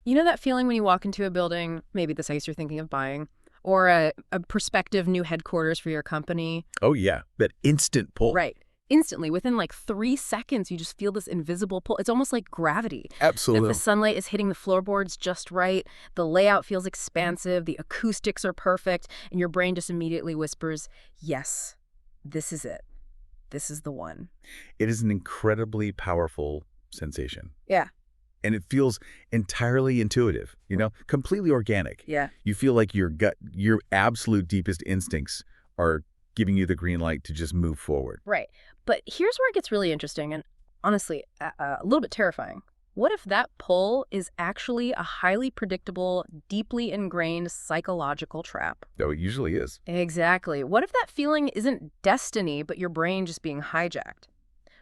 You know that feeling when you walk into a building, maybe the size you're thinking of buying, or a prospective new headquarters for your company? Oh, yeah, that instant pull. Right. Instantly, within like 3 seconds, you just feel this invisible pull. It's almost like gravity. The Absolutely. sunlight is hitting the floorboards just right. The layout feels expansive. The acoustics are perfect. And your brain just immediately whispers, yes, this is it. This is the one. It is an incredibly powerful sensation. Yeah. And it feels entirely intuitive, completely organic. Yeah. You feel like your gut, your absolute deepest instincts are giving you the green light to just move forward. Right. But here's where it gets really interesting and honestly, a little bit terrifying. What if that pull is actually a highly predictable, deeply ingrained psychological trap? Though it usually is. Exactly. What if that feeling isn't destiny, but your brain just being hijacked?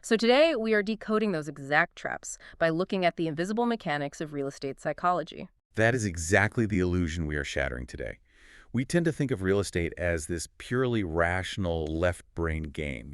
So today, we are decoding those exact traps by looking at the invisible mechanics of real estate psychology. That is exactly the illusion we are shattering today. We tend to think of real estate as this purely rational left brain game,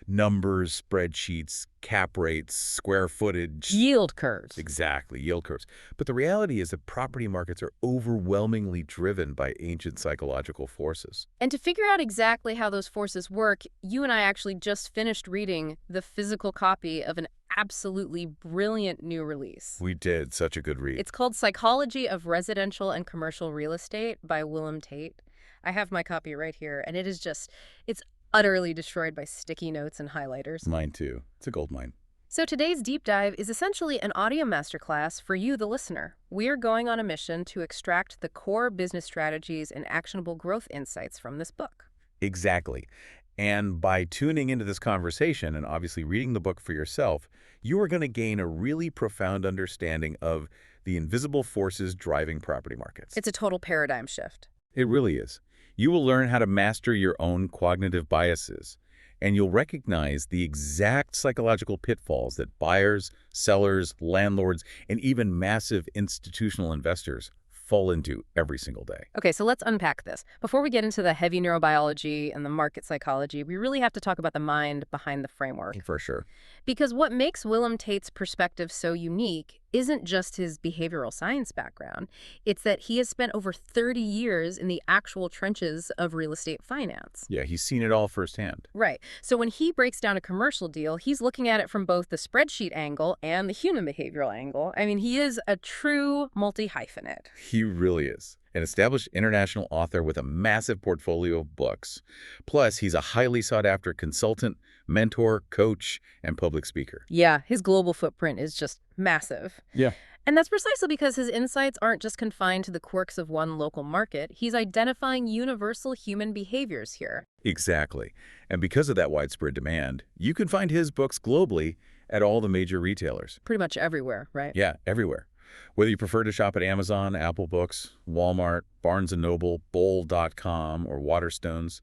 numbers, spreadsheets, cap rates, square footage. Yield curves. Exactly, yield curves. But the reality is that property markets are overwhelmingly driven by ancient psychological forces. And to figure out exactly how those forces work, you and I actually just finished reading the physical copy of an absolutely brilliant new release. We did such a good read. It's called Psychology of Residential and Commercial Real Estate by Willem Tait. I have my copy right here, and it's utterly destroyed by sticky notes and highlighters. Mine too. It's a gold mine. So today's deep dive is essentially an audio masterclass for you, the listener. We are going on a mission to extract the core business strategies and actionable growth insights from this book. Exactly. And by tuning into this conversation and obviously reading the book for yourself, you are going to gain a really profound understanding of the invisible forces driving property markets. It's a total paradigm shift. It really is. You will learn how to master your own cognitive biases, and you'll recognize the exact psychological pitfalls that buyers, sellers, landlords, and even massive institutional investors fall into every single day. Okay, so let's unpack this. Before we get into the heavy neurobiology and the market psychology, we really have to talk about the mind behind the framework. For sure. Because what makes Willem Tait's perspective so unique isn't just his behavioral science background. It's that he has spent over 30 years in the actual trenches of real estate finance. Yeah, he's seen it all firsthand. Right. So when he breaks down a commercial deal, he's looking at it from both the spreadsheet angle and the human behavioral angle. I mean, he is a true multi-hyphenate. He really is. An established international author with a massive portfolio of books. Plus, he's a highly sought-after consultant, mentor, coach, and public speaker. Yeah, his global footprint is just massive. Yeah. And that's precisely because his insights aren't just confined to the quirks of one local market. He's identifying universal human behaviors here. Exactly. And because of that widespread demand, you can find his books globally at all the major retailers. Pretty much everywhere, right? Yeah, everywhere. Whether you prefer to shop at Amazon, Apple Books, Walmart, Barnes & Noble, Bowl.com, or Waterstones,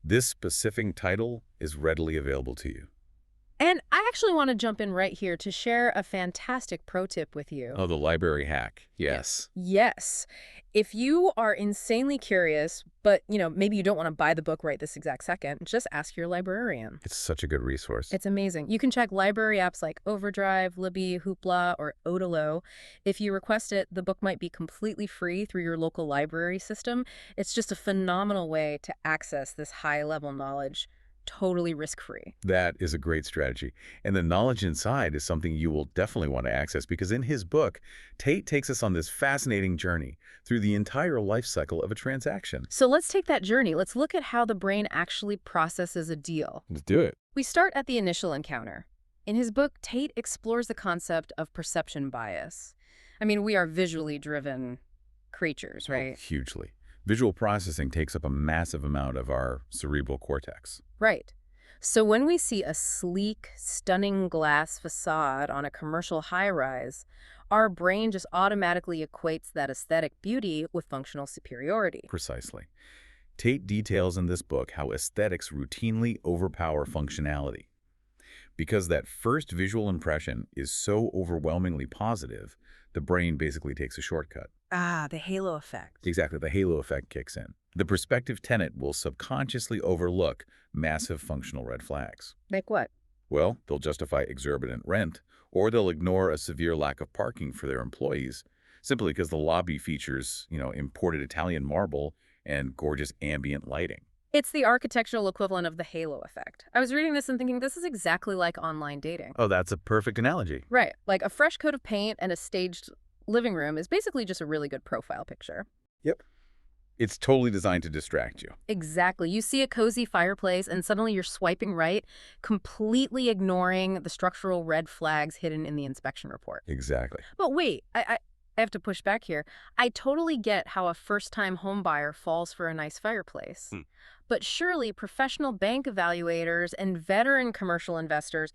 this specific title is readily available to you. And I actually want to jump in right here to share a fantastic pro tip with you. Oh, the library hack. Yes. Yes. If you are insanely curious, but, maybe you don't want to buy the book right this exact second, just ask your librarian. It's such a good resource. It's amazing. You can check library apps like Overdrive, Libby, Hoopla, or Odilo. If you request it, the book might be completely free through your local library system. It's just a phenomenal way to access this high-level knowledge totally risk-free. That is a great strategy. And the knowledge inside is something you will definitely want to access because in his book, Tait takes us on this fascinating journey through the entire life cycle of a transaction. So let's take that journey. Let's look at how the brain actually processes a deal. Let's do it. We start at the initial encounter. In his book, Tait explores the concept of perception bias. I mean, we are visually driven creatures, right? Oh, hugely. Visual processing takes up a massive amount of our cerebral cortex. Right. So when we see a sleek, stunning glass facade on a commercial high-rise, our brain just automatically equates that aesthetic beauty with functional superiority. Precisely. Tait details in this book how aesthetics routinely overpower functionality. Because that first visual impression is so overwhelmingly positive, the brain basically takes a shortcut. Ah, the halo effect. Exactly, the halo effect kicks in. The prospective tenant will subconsciously overlook massive functional red flags. Like what? Well, they'll justify exorbitant rent, or they'll ignore a severe lack of parking for their employees simply because the lobby features, imported Italian marble and gorgeous ambient lighting. It's the architectural equivalent of the halo effect. I was reading this and thinking this is exactly like online dating. Oh, that's a perfect analogy. Right, like a fresh coat of paint and a staged living room is basically just a really good profile picture. Yep. It's totally designed to distract you. Exactly. You see a cozy fireplace and suddenly you're swiping right, completely ignoring the structural red flags hidden in the inspection report. Exactly. But wait, I have to push back here. I totally get how a first-time home buyer falls for a nice fireplace. But surely professional bank evaluators and veteran commercial investors,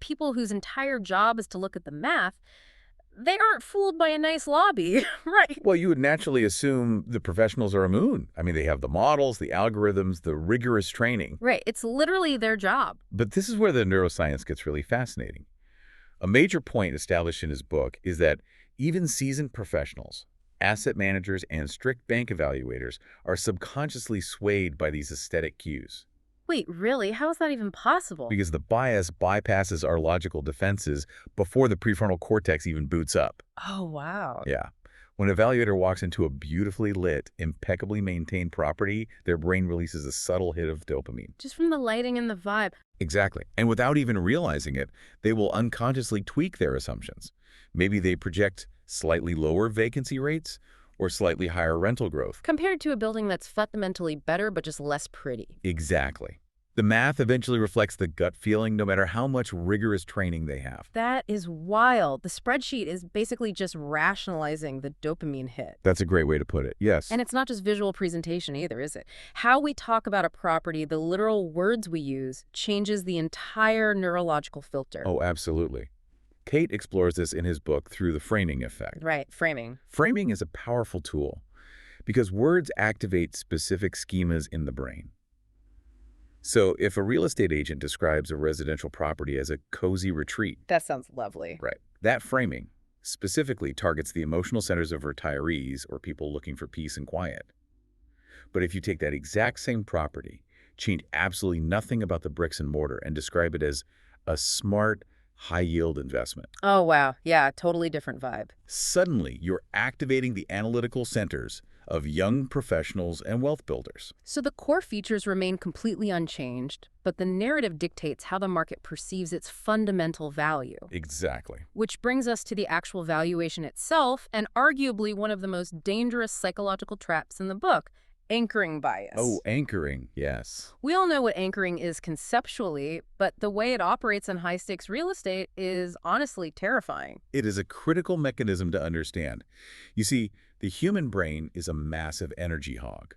people whose entire job is to look at the math, they aren't fooled by a nice lobby, right? Well, you would naturally assume the professionals are immune. I mean, they have the models, the algorithms, the rigorous training. Right. It's literally their job. But this is where the neuroscience gets really fascinating. A major point established in his book is that even seasoned professionals, asset managers, and strict bank evaluators are subconsciously swayed by these aesthetic cues. Wait, really? How is that even possible? Because the bias bypasses our logical defenses before the prefrontal cortex even boots up. Oh, wow. Yeah. When an evaluator walks into a beautifully lit, impeccably maintained property, their brain releases a subtle hit of dopamine. Just from the lighting and the vibe. Exactly. And without even realizing it, they will unconsciously tweak their assumptions. Maybe they project slightly lower vacancy rates or slightly higher rental growth. Compared to a building that's fundamentally better but just less pretty. Exactly. The math eventually reflects the gut feeling no matter how much rigorous training they have. That is wild. The spreadsheet is basically just rationalizing the dopamine hit. That's a great way to put it, yes. And it's not just visual presentation either, is it? How we talk about a property, the literal words we use, changes the entire neurological filter. Oh, absolutely. Tait explores this in his book through the framing effect. Right, framing. Framing is a powerful tool because words activate specific schemas in the brain. So if a real estate agent describes a residential property as a cozy retreat, That sounds lovely. right, that framing specifically targets the emotional centers of retirees or people looking for peace and quiet. But if you take that exact same property, change absolutely nothing about the bricks and mortar, and describe it as a smart, high-yield investment, Oh, wow. Yeah, totally different vibe. suddenly you're activating the analytical centers of young professionals and wealth builders. So the core features remain completely unchanged, but the narrative dictates how the market perceives its fundamental value. Exactly. Which brings us to the actual valuation itself, and arguably one of the most dangerous psychological traps in the book, anchoring bias. Oh, anchoring, yes. We all know what anchoring is conceptually, but the way it operates in high-stakes real estate is honestly terrifying. It is a critical mechanism to understand. You see, the human brain is a massive energy hog.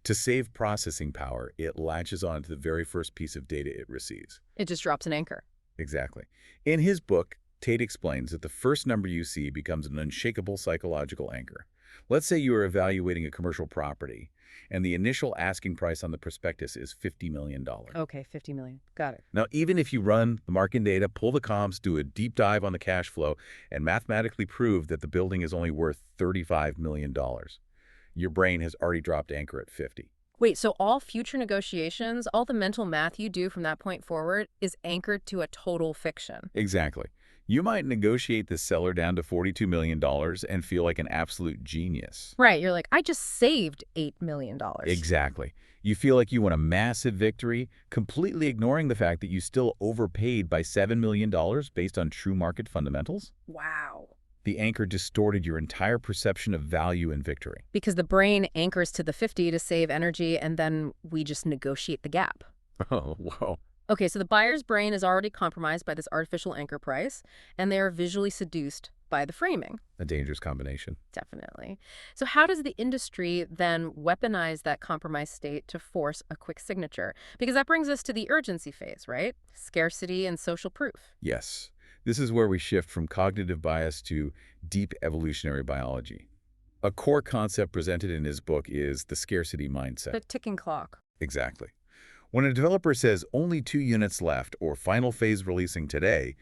To save processing power, it latches on to the very first piece of data it receives. It just drops an anchor. Exactly. In his book, Tait explains that the first number you see becomes an unshakable psychological anchor. Let's say you are evaluating a commercial property, and the initial asking price on the prospectus is $50 million. Okay, 50 million. Got it. Now, even if you run the market data, pull the comps, do a deep dive on the cash flow, and mathematically prove that the building is only worth $35 million, your brain has already dropped anchor at 50. Wait, so all future negotiations, all the mental math you do from that point forward is anchored to a total fiction. Exactly. You might negotiate the seller down to $42 million and feel like an absolute genius. Right, you're like, I just saved $8 million. Exactly. You feel like you won a massive victory, completely ignoring the fact that you still overpaid by $7 million based on true market fundamentals. Wow. The anchor distorted your entire perception of value and victory. Because the brain anchors to the 50 to save energy, and then we just negotiate the gap. Oh, wow. Okay, so the buyer's brain is already compromised by this artificial anchor price, and they are visually seduced by the framing. A dangerous combination. Definitely. So how does the industry then weaponize that compromised state to force a quick signature? Because that brings us to the urgency phase, right? Scarcity and social proof. Yes. This is where we shift from cognitive bias to deep evolutionary biology. A core concept presented in his book is the scarcity mindset. The ticking clock. Exactly. When a developer says only 2 units left or final phase releasing today,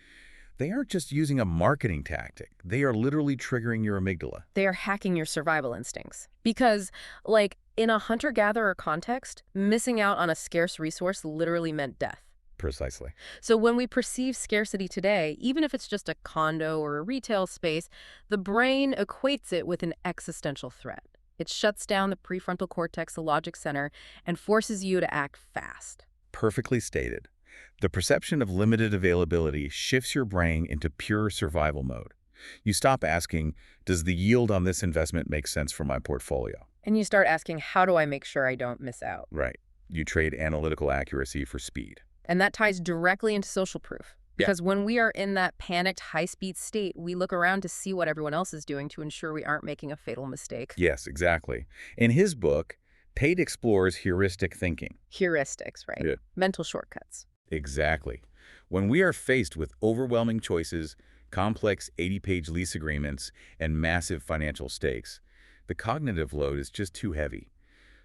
they aren't just using a marketing tactic. They are literally triggering your amygdala. They are hacking your survival instincts. Because, like, in a hunter-gatherer context, missing out on a scarce resource literally meant death. Precisely. So when we perceive scarcity today, even if it's just a condo or a retail space, the brain equates it with an existential threat. It shuts down the prefrontal cortex, the logic center, and forces you to act fast. Perfectly stated. The perception of limited availability shifts your brain into pure survival mode. You stop asking, does the yield on this investment make sense for my portfolio? And you start asking, how do I make sure I don't miss out? Right. You trade analytical accuracy for speed. And that ties directly into social proof. Yeah. Because when we are in that panicked, high-speed state, we look around to see what everyone else is doing to ensure we aren't making a fatal mistake. Yes, exactly. In his book, Tait explores heuristic thinking. Heuristics, right? Yeah. Mental shortcuts. Exactly. When we are faced with overwhelming choices, complex 80-page lease agreements, and massive financial stakes, the cognitive load is just too heavy.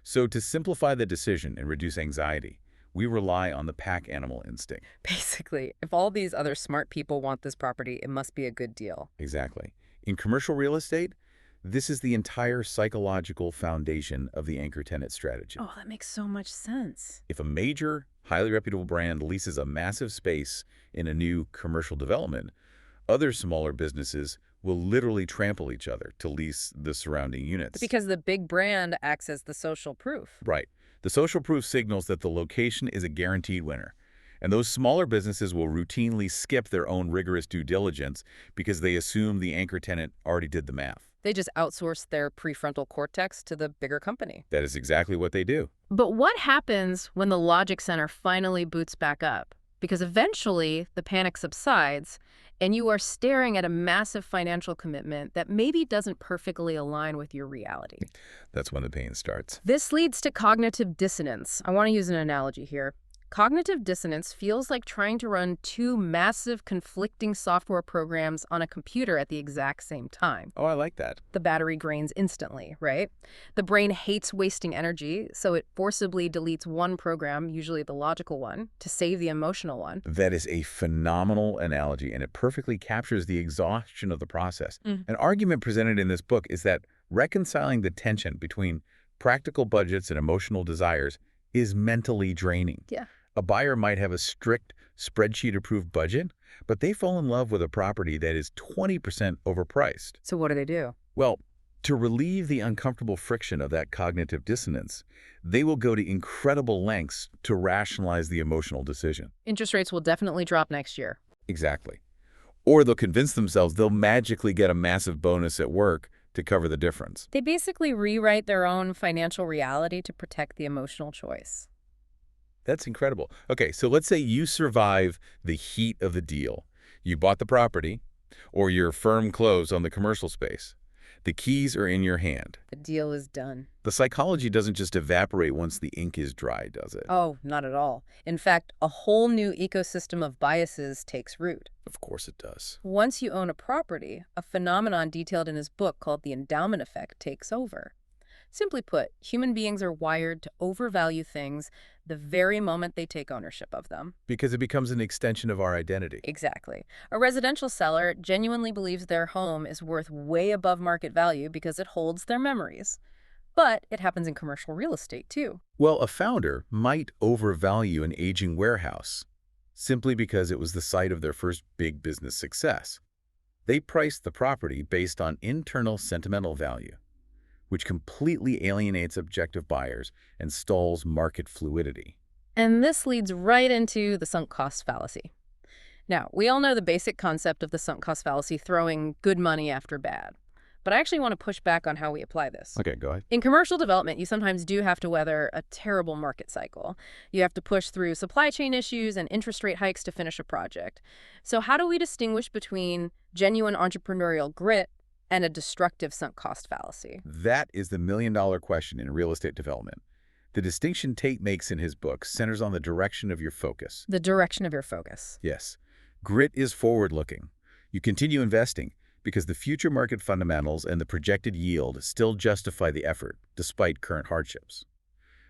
So to simplify the decision and reduce anxiety, we rely on the pack animal instinct. Basically, if all these other smart people want this property, it must be a good deal. Exactly. In commercial real estate, this is the entire psychological foundation of the anchor tenant strategy. Oh, that makes so much sense. If a major, highly reputable brand leases a massive space in a new commercial development, other smaller businesses will literally trample each other to lease the surrounding units. Because the big brand acts as the social proof. Right. The social proof signals that the location is a guaranteed winner. And those smaller businesses will routinely skip their own rigorous due diligence because they assume the anchor tenant already did the math. They just outsource their prefrontal cortex to the bigger company. That is exactly what they do. But what happens when the logic center finally boots back up? Because eventually the panic subsides and you are staring at a massive financial commitment that maybe doesn't perfectly align with your reality. That's when the pain starts. This leads to cognitive dissonance. I want to use an analogy here. Cognitive dissonance feels like trying to run two massive conflicting software programs on a computer at the exact same time. Oh, I like that. The battery drains instantly, right? The brain hates wasting energy, so it forcibly deletes one program, usually the logical one, to save the emotional one. That is a phenomenal analogy, and it perfectly captures the exhaustion of the process. Mm. An argument presented in this book is that reconciling the tension between practical budgets and emotional desires is mentally draining. Yeah. A buyer might have a strict spreadsheet-approved budget, but they fall in love with a property that is 20% overpriced. So what do? Well, to relieve the uncomfortable friction of that cognitive dissonance, they will go to incredible lengths to rationalize the emotional decision. Interest rates will definitely drop next year. Exactly. Or they'll convince themselves they'll magically get a massive bonus at work to cover the difference. They basically rewrite their own financial reality to protect the emotional choice. That's incredible. Okay, so let's say you survive the heat of the deal. You bought the property, or your firm closed on the commercial space. The keys are in your hand. The deal is done. The psychology doesn't just evaporate once the ink is dry, does it? Oh, not at all. In fact, a whole new ecosystem of biases takes root. Of course it does. Once you own a property, a phenomenon detailed in his book called the endowment effect takes over. Simply put, human beings are wired to overvalue things the very moment they take ownership of them. Because it becomes an extension of our identity. Exactly. A residential seller genuinely believes their home is worth way above market value because it holds their memories. But it happens in commercial real estate, too. Well, a founder might overvalue an aging warehouse simply because it was the site of their first big business success. They priced the property based on internal sentimental value, which completely alienates objective buyers and stalls market fluidity. And this leads right into the sunk cost fallacy. Now, we all know the basic concept of the sunk cost fallacy, throwing good money after bad. But I actually want to push back on how we apply this. Okay, go ahead. In commercial development, you sometimes do have to weather a terrible market cycle. You have to push through supply chain issues and interest rate hikes to finish a project. So how do we distinguish between genuine entrepreneurial grit and a destructive sunk cost fallacy? That is the million-dollar question in real estate development. The distinction Tait makes in his book centers on the direction of your focus. The direction of your focus. Yes. Grit is forward-looking. You continue investing because the future market fundamentals and the projected yield still justify the effort, despite current hardships.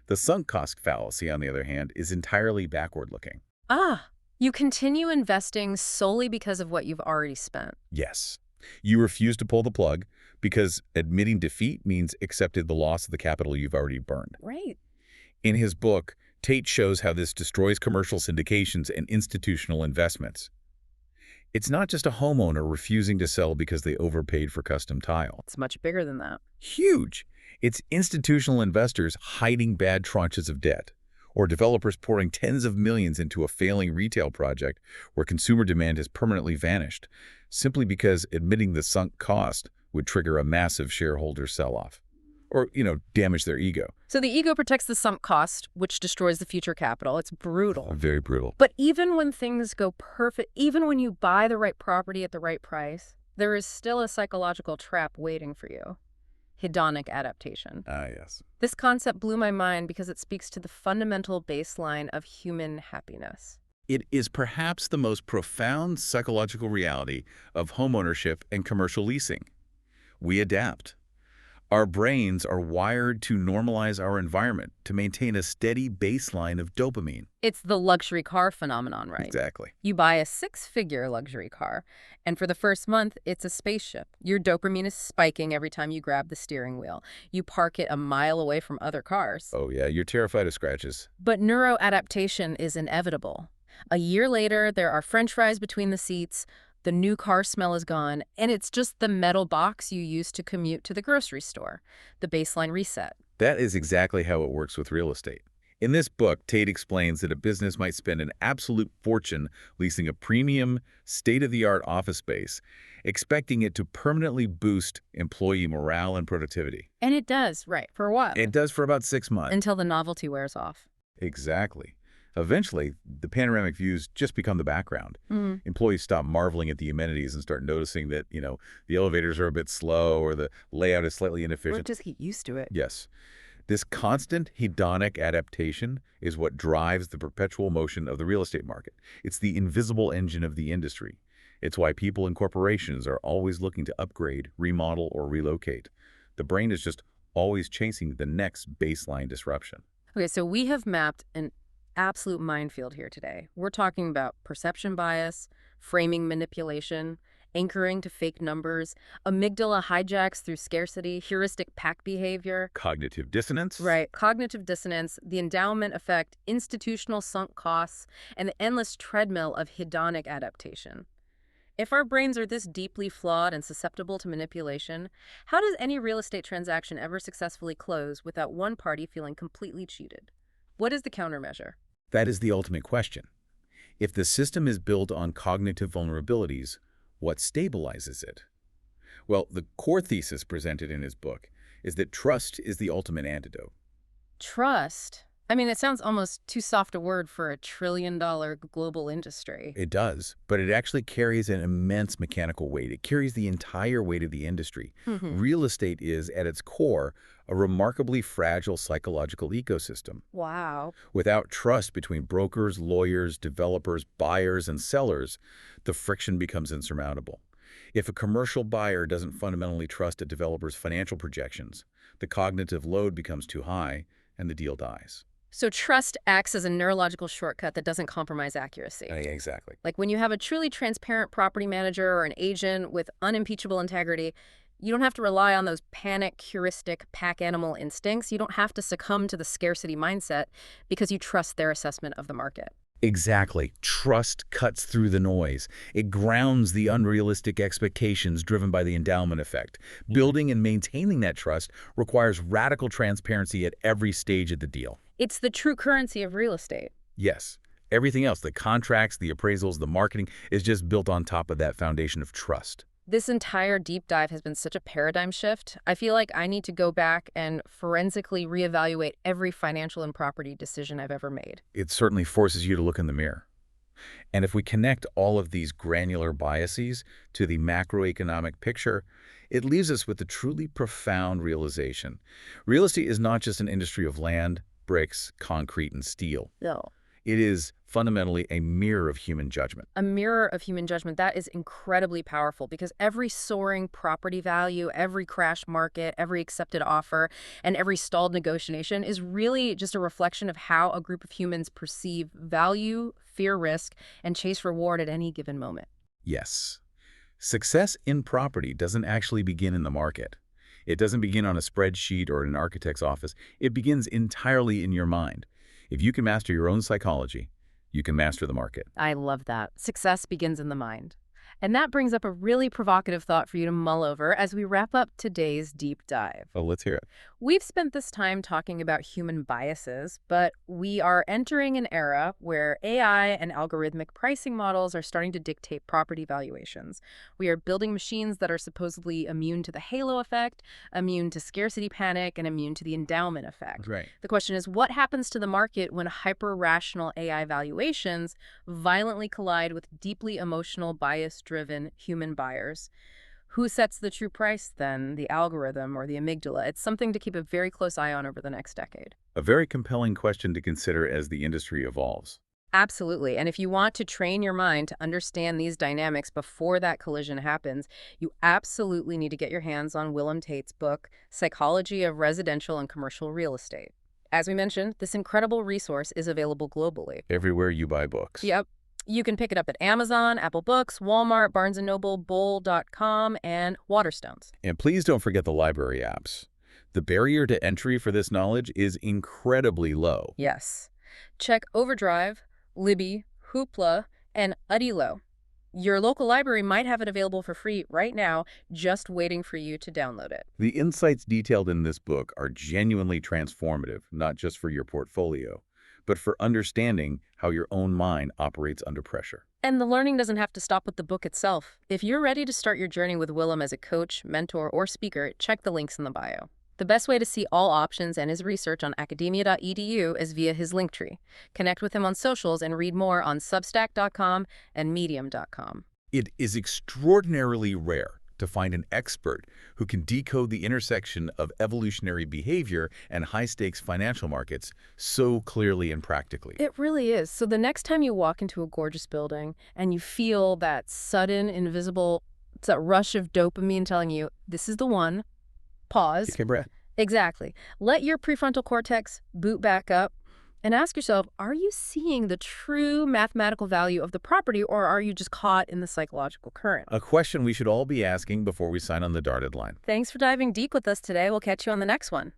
The sunk cost fallacy, on the other hand, is entirely backward-looking. Ah, you continue investing solely because of what you've already spent. Yes. You refuse to pull the plug because admitting defeat means accepting the loss of the capital you've already burned. Right. In his book, Tait shows how this destroys commercial syndications and institutional investments. It's not just a homeowner refusing to sell because they overpaid for custom tile. It's much bigger than that. Huge! It's institutional investors hiding bad tranches of debt, or developers pouring tens of millions into a failing retail project where consumer demand has permanently vanished, simply because admitting the sunk cost would trigger a massive shareholder sell-off. Or, damage their ego. So the ego protects the sunk cost, which destroys the future capital. It's brutal. Very brutal. But even when things go perfect, even when you buy the right property at the right price, there is still a psychological trap waiting for you. Hedonic adaptation. Ah, yes. This concept blew my mind because it speaks to the fundamental baseline of human happiness. It is perhaps the most profound psychological reality of homeownership and commercial leasing. We adapt. Our brains are wired to normalize our environment, to maintain a steady baseline of dopamine. It's the luxury car phenomenon, right? Exactly. You buy a six-figure luxury car, and for the first month, it's a spaceship. Your dopamine is spiking every time you grab the steering wheel. You park it a mile away from other cars. Oh, yeah, you're terrified of scratches. But neuroadaptation is inevitable. A year later, there are French fries between the seats, the new car smell is gone, and it's just the metal box you used to commute to the grocery store, the baseline reset. That is exactly how it works with real estate. In this book, Tait explains that a business might spend an absolute fortune leasing a premium, state-of-the-art office space, expecting it to permanently boost employee morale and productivity. And it does, right, for a while. It does for about 6 months. Until the novelty wears off. Exactly. Eventually, the panoramic views just become the background. Employees stop marveling at the amenities and start noticing that, the elevators are a bit slow or the layout is slightly inefficient. Or just get used to it. Yes. This constant hedonic adaptation is what drives the perpetual motion of the real estate market. It's the invisible engine of the industry. It's why people and corporations are always looking to upgrade, remodel, or relocate. The brain is just always chasing the next baseline disruption. Okay, so we have mapped an absolute minefield here today. We're talking about perception bias, framing manipulation, anchoring to fake numbers, amygdala hijacks through scarcity, heuristic pack behavior. Cognitive dissonance? Right. Cognitive dissonance, the endowment effect, institutional sunk costs, and the endless treadmill of hedonic adaptation. If our brains are this deeply flawed and susceptible to manipulation, how does any real estate transaction ever successfully close without one party feeling completely cheated? What is the countermeasure? That is the ultimate question. If the system is built on cognitive vulnerabilities, what stabilizes it? Well, the core thesis presented in his book is that trust is the ultimate antidote. Trust? I mean, it sounds almost too soft a word for a trillion-dollar global industry. It does, but it actually carries an immense mechanical weight. It carries the entire weight of the industry. Real estate is, at its core, a remarkably fragile psychological ecosystem. Wow. Without trust between brokers, lawyers, developers, buyers, and sellers, the friction becomes insurmountable. If a commercial buyer doesn't fundamentally trust a developer's financial projections, the cognitive load becomes too high, and the deal dies. So trust acts as a neurological shortcut that doesn't compromise accuracy. Exactly. Like when you have a truly transparent property manager or an agent with unimpeachable integrity, you don't have to rely on those panic, heuristic, pack animal instincts. You don't have to succumb to the scarcity mindset because you trust their assessment of the market. Exactly. Trust cuts through the noise. It grounds the unrealistic expectations driven by the endowment effect. Building and maintaining that trust requires radical transparency at every stage of the deal. It's the true currency of real estate. Yes. Everything else, the contracts, the appraisals, the marketing, is just built on top of that foundation of trust. This entire deep dive has been such a paradigm shift. I feel like I need to go back and forensically reevaluate every financial and property decision I've ever made. It certainly forces you to look in the mirror. And if we connect all of these granular biases to the macroeconomic picture, it leaves us with the truly profound realization. Real estate is not just an industry of land, bricks, concrete, and steel. No. It is fundamentally a mirror of human judgment. A mirror of human judgment. That is incredibly powerful because every soaring property value, every crash market, every accepted offer, and every stalled negotiation is really just a reflection of how a group of humans perceive value, fear risk, and chase reward at any given moment. Yes. Success in property doesn't actually begin in the market. It doesn't begin on a spreadsheet or in an architect's office. It begins entirely in your mind. If you can master your own psychology, you can master the market. I love that. Success begins in the mind. And that brings up a really provocative thought for you to mull over as we wrap up today's deep dive. Oh, let's hear it. We've spent this time talking about human biases, but we are entering an era where AI and algorithmic pricing models are starting to dictate property valuations. We are building machines that are supposedly immune to the halo effect, immune to scarcity panic, and immune to the endowment effect. Right. The question is, what happens to the market when hyper-rational AI valuations violently collide with deeply emotional, bias-driven human buyers? Who sets the true price, then? The algorithm or the amygdala? It's something to keep a very close eye on over the next decade. A very compelling question to consider as the industry evolves. Absolutely. And if you want to train your mind to understand these dynamics before that collision happens, you absolutely need to get your hands on Willem Tait's book, Psychology of Residential and Commercial Real Estate. As we mentioned, this incredible resource is available globally. Everywhere you buy books. Yep. You can pick it up at Amazon, Apple Books, Walmart, Barnes & Noble, Bowl.com, and Waterstones. And please don't forget the library apps. The barrier to entry for this knowledge is incredibly low. Yes. Check Overdrive, Libby, Hoopla, and Udilo. Your local library might have it available for free right now, just waiting for you to download it. The insights detailed in this book are genuinely transformative, not just for your portfolio, but for understanding how your own mind operates under pressure. And the learning doesn't have to stop with the book itself. If you're ready to start your journey with Willem as a coach, mentor, or speaker, check the links in the bio. The best way to see all options and his research on academia.edu is via his Linktree. Connect with him on socials and read more on substack.com and medium.com. It is extraordinarily rare to find an expert who can decode the intersection of evolutionary behavior and high-stakes financial markets so clearly and practically. It really is. So the next time you walk into a gorgeous building and you feel that sudden, invisible, it's that rush of dopamine telling you, this is the one, pause. Okay, Brett. Exactly. Let your prefrontal cortex boot back up and ask yourself, are you seeing the true mathematical value of the property, or are you just caught in the psychological current? A question we should all be asking before we sign on the dotted line. Thanks for diving deep with us today. We'll catch you on the next one.